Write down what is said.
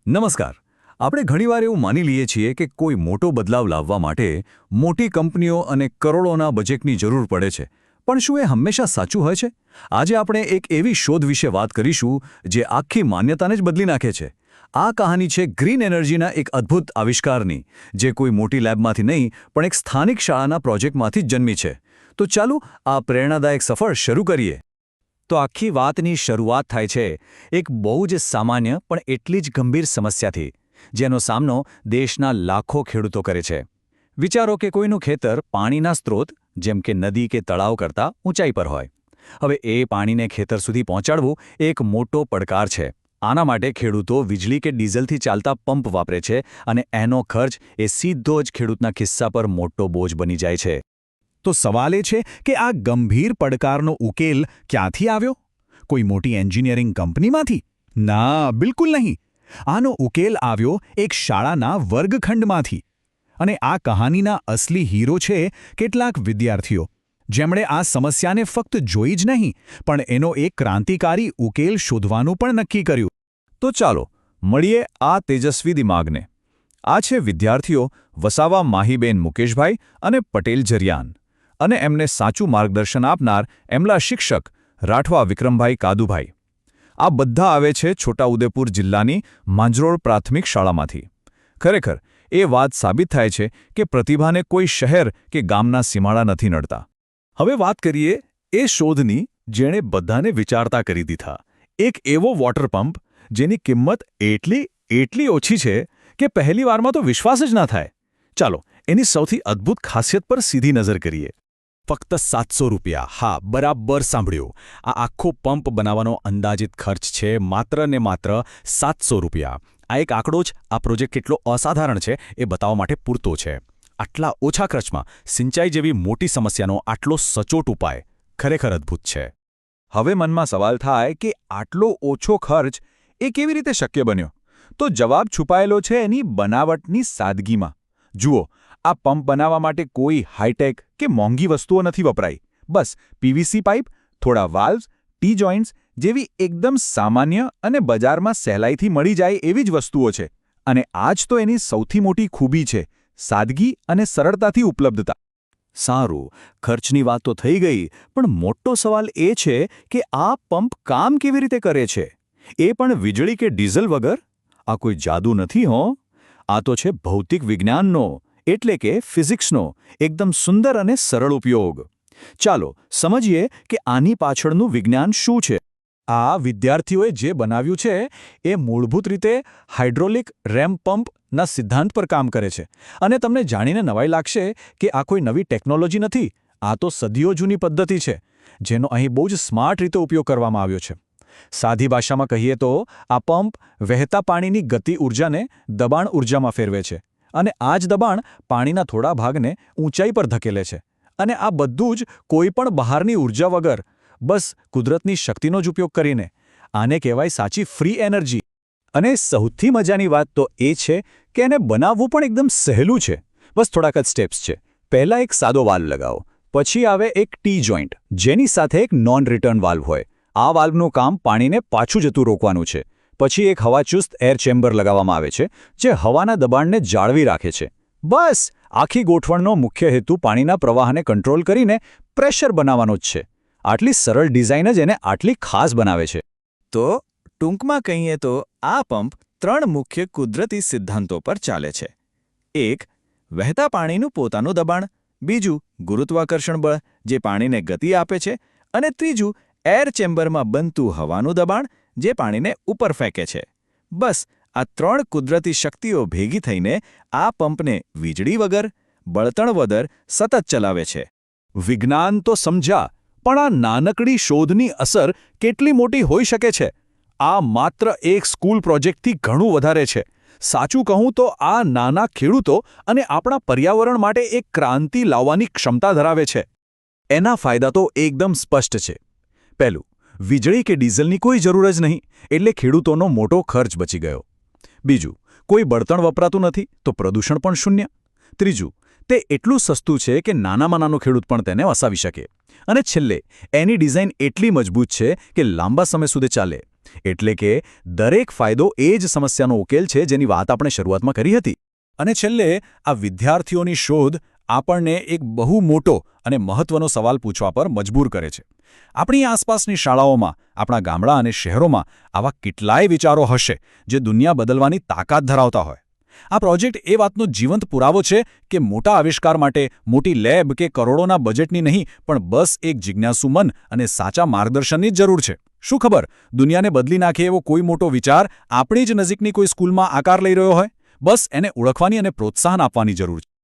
નમસ્કાર. આપણે ઘણીવાર એવું માની લઈએ છીએ કે કોઈ મોટો બદલાવ લાવવા માટે મોટી કંપનીઓ અને કરોડોના બજેટની જરૂર પડે છે. પણ શું એ હંમેશા સાચું હોય છે? આજે આપણે એક એવી શોધ વિશે વાત કરીશું જે આખી માન્યતાને જ બદલી નાખે છે. આ કહાની છે ગ્રીન એનર્જીના એક અદ્ભુત આવિષ્કારની, જે કોઈ મોટી લેબમાંથી નહીં પણ એક સ્થાનિક શાળાના પ્રોજેક્ટમાંથી જ જન્મી છે. તો ચાલો આ પ્રેરણાદાયક સફર શરૂ કરીએ. તો આખી વાતની શરૂઆત થાય છે એક બહુ જ સામાન્ય પણ એટલી જ ગંભીર સમસ્યાથી, જેનો સામનો દેશના લાખો ખેડૂતો કરે છે. વિચારો કે કોઈનું ખેતર પાણીના સ્ત્રોત જેમ કે નદી કે તળાવ કરતાં ઊંચાઈ પર હોય. હવે એ પાણીને ખેતર સુધી પહોંચાડવું એક મોટો પડકાર છે. આના માટે ખેડૂતો વીજળી કે ડીઝલથી ચાલતા પંપ વાપરે છે અને એનો ખર્ચ એ સીધો જ ખેડૂતના ખિસ્સા પર મોટો બોજ બની જાય છે. તો સવાલ એ છે કે આ ગંભીર પડકારનો ઉકેલ ક્યાંથી આવ્યો? કોઈ મોટી એન્જિનિયરિંગ કંપનીમાંથી? ના, બિલકુલ નહીં. આનો ઉકેલ આવ્યો એક શાળાના વર્ગખંડમાંથી. અને આ કહાનીના અસલી હીરો છે કેટલાક વિદ્યાર્થીઓ, જેમણે આ સમસ્યાને ફક્ત જોઈ જ નહીં પણ એનો એક ક્રાંતિકારી ઉકેલ શોધવાનું પણ નક્કી કર્યું. તો ચાલો મળીએ આ તેજસ્વી દિમાગને. આ છે વિદ્યાર્થીઓ વસાવા માહીબેન મુકેશભાઈ અને પટેલ જરિયાન, અને એમને સાચું માર્ગદર્શન આપનાર એમના શિક્ષક રાઠવા વિક્રમભાઈ કાદુભાઈ. આ બધા આવે છે છોટાઉદેપુર જિલ્લાની માંજરોળ પ્રાથમિક શાળામાંથી. ખરેખર એ વાત સાબિત થાય છે કે પ્રતિભાને કોઈ શહેર કે ગામના સીમાડા નથી નડતા. હવે વાત કરીએ એ શોધની જેણે બધાને વિચારતા કરી દીધા. એક એવો વોટર પંપ જેની કિંમત એટલી ઓછી છે કે પહેલી વારમાં તો વિશ્વાસ જ ના થાય. ચાલો એની સૌથી અદ્ભુત ખાસિયત પર સીધી નજર કરીએ. ફક્ત 700 રૂપિયા. હા, બરાબર સાંભળ્યું. આ આખો પંપ બનાવવાનો અંદાજિત ખર્ચ છે માત્ર ને માત્ર 700 રૂપિયા. આ એક આંકડો જ આ પ્રોજેક્ટ કેટલો અસાધારણ છે એ બતાવવા માટે પૂરતો છે. આટલા ઓછા ખર્ચમાં સિંચાઈ જેવી મોટી સમસ્યાનો આટલો સચોટ ઉપાય ખરેખર અદ્ભુત છે. હવે મનમાં સવાલ થાય કે આટલો ઓછો ખર્ચ એ કેવી રીતે શક્ય બન્યો? તો જવાબ છુપાયેલો છે એની બનાવટની સાદગીમાં. જુઓ, આ પંપ બનાવવા માટે કોઈ હાઈટેક કે મોંઘી વસ્તુઓ નથી વપરાઈ. બસ પીવીસી પાઇપ, થોડા વાલ્વ્સ, ટી જોઇન્ટ્સ જેવી એકદમ સામાન્ય અને બજારમાં સહેલાઈથી મળી જાય એવી જ વસ્તુઓ છે. અને આ જ તો એની સૌથી મોટી ખૂબી છે, સાદગી અને સરળતાથી ઉપલબ્ધતા. સારું, ખર્ચની વાત તો થઈ ગઈ, પણ મોટો સવાલ એ છે કે આ પંપ કામ કેવી રીતે કરે છે? એ પણ વીજળી કે ડીઝલ વગર? આ કોઈ જાદુ નથી હો. આ તો છે ભૌતિક વિજ્ઞાનનો, એટલે કે ફિઝિક્સનો એકદમ સુંદર અને સરળ ઉપયોગ. ચાલો સમજીએ કે આની પાછળનું વિજ્ઞાન શું છે. આ વિદ્યાર્થીઓએ જે બનાવ્યું છે એ મૂળભૂત રીતે હાઇડ્રોલિક રેમ્પ પંપના સિદ્ધાંત પર કામ કરે છે. અને તમને જાણીને નવાઈ લાગશે કે આ કોઈ નવી ટેકનોલોજી નથી. આ તો સદીઓ જૂની પદ્ધતિ છે, જેનો અહીં બહુ જ સ્માર્ટ રીતે ઉપયોગ કરવામાં આવ્યો છે. સાદી ભાષામાં કહીએ તો આ પંપ વહેતા પાણીની ગતિ ઊર્જાને દબાણ ઊર્જામાં ફેરવે છે, અને આ જ દબાણ પાણીના થોડા ભાગને ઊંચાઈ પર ધકેલે છે. અને આ બધું જ કોઈ પણ બહારની ઊર્જા વગર, બસ કુદરતની શક્તિનો જ ઉપયોગ કરીને. આને કહેવાય સાચી ફ્રી એનર્જી. અને સૌથી મજાની વાત તો એ છે કે એને બનાવવું પણ એકદમ સહેલું છે. બસ થોડાક જ સ્ટેપ્સ છે. પહેલાં એક સાદો વાલ્વ લગાવો, પછી આવે એક ટી જોઇન્ટ, જેની સાથે એક નોન રિટર્ન વાલ્વ હોય. આ વાલ્વનું કામ પાણીને પાછું જતું રોકવાનું છે. પછી એક હવાચુસ્ત એર ચેમ્બર લગાવવામાં આવે છે, જે હવાના દબાણને જાળવી રાખે છે. બસ આખી ગોઠવણનો મુખ્ય હેતુ પાણીના પ્રવાહને કંટ્રોલ કરીને પ્રેશર બનાવવાનો જ છે. આટલી સરળ ડિઝાઇન જ એને આટલી ખાસ બનાવે છે. તો ટૂંકમાં કહીએ તો આ પંપ 3 મુખ્ય કુદરતી સિદ્ધાંતો પર ચાલે છે. એક, વહેતા પાણીનું પોતાનું દબાણ. બીજું, ગુરુત્વાકર્ષણ બળ, જે પાણીને ગતિ આપે છે. અને ત્રીજું, એર ચેમ્બરમાં બનતું હવાનું દબાણ, જે પાણીને ઉપર ફેંકે છે. બસ આ 3 કુદરતી શક્તિઓ ભેગી થઈને આ પંપને વીજળી વગર, બળતણ વગર સતત ચલાવે છે. વિજ્ઞાન તો સમજ્યા, પણ આ નાનકડી શોધની અસર કેટલી મોટી હોઈ શકે છે? આ માત્ર એક સ્કૂલ પ્રોજેક્ટથી ઘણું વધારે છે. સાચું કહું તો આ નાના ખેડૂતો અને આપણા પર્યાવરણ માટે એક ક્રાંતિ લાવવાની ક્ષમતા ધરાવે છે. એના ફાયદા તો એકદમ સ્પષ્ટ છે. પહેલું, વીજળી કે ડીઝલની કોઈ જરૂર જ નહીં, એટલે ખેડૂતોનો મોટો ખર્ચ બચી ગયો. બીજું, કોઈ બળતણ વપરાતું નથી, તો પ્રદૂષણ પણ શૂન્ય. ત્રીજું, તે એટલું સસ્તું છે કે નાનામાં નાનો ખેડૂત પણ તેને વસાવી શકે. અને છેલ્લે, એની ડિઝાઇન એટલી મજબૂત છે કે લાંબા સમય સુધી ચાલે. એટલે કે દરેક ફાયદો એ જ સમસ્યાનો ઉકેલ છે જેની વાત આપણે શરૂઆતમાં કરી હતી. અને છેલ્લે આ વિદ્યાર્થીઓની શોધ આપણને એક બહુ મોટો અને મહત્વનો સવાલ પૂછવા પર મજબૂર કરે છે. આપણી આસપાસની શાળાઓમાં, આપણા ગામડા અને શહેરોમાં આવા કેટલાય વિચારો હશે જે દુનિયા બદલવાની તાકાત ધરાવતા હોય. આ પ્રોજેક્ટ એ વાતનો જીવંત પુરાવો છે કે મોટા આવિષ્કાર માટે મોટી લેબ કે કરોડોના બજેટની નહીં, પણ બસ એક જિજ્ઞાસુ મન અને સાચા માર્ગદર્શનની જ જરૂર છે. શું ખબર, દુનિયાને બદલી નાખે એવો કોઈ મોટો વિચાર આપણી જ નજીકની કોઈ સ્કૂલમાં આકાર લઈ રહ્યો હોય. બસ એને ઓળખવાની અને પ્રોત્સાહન આપવાની જરૂર છે.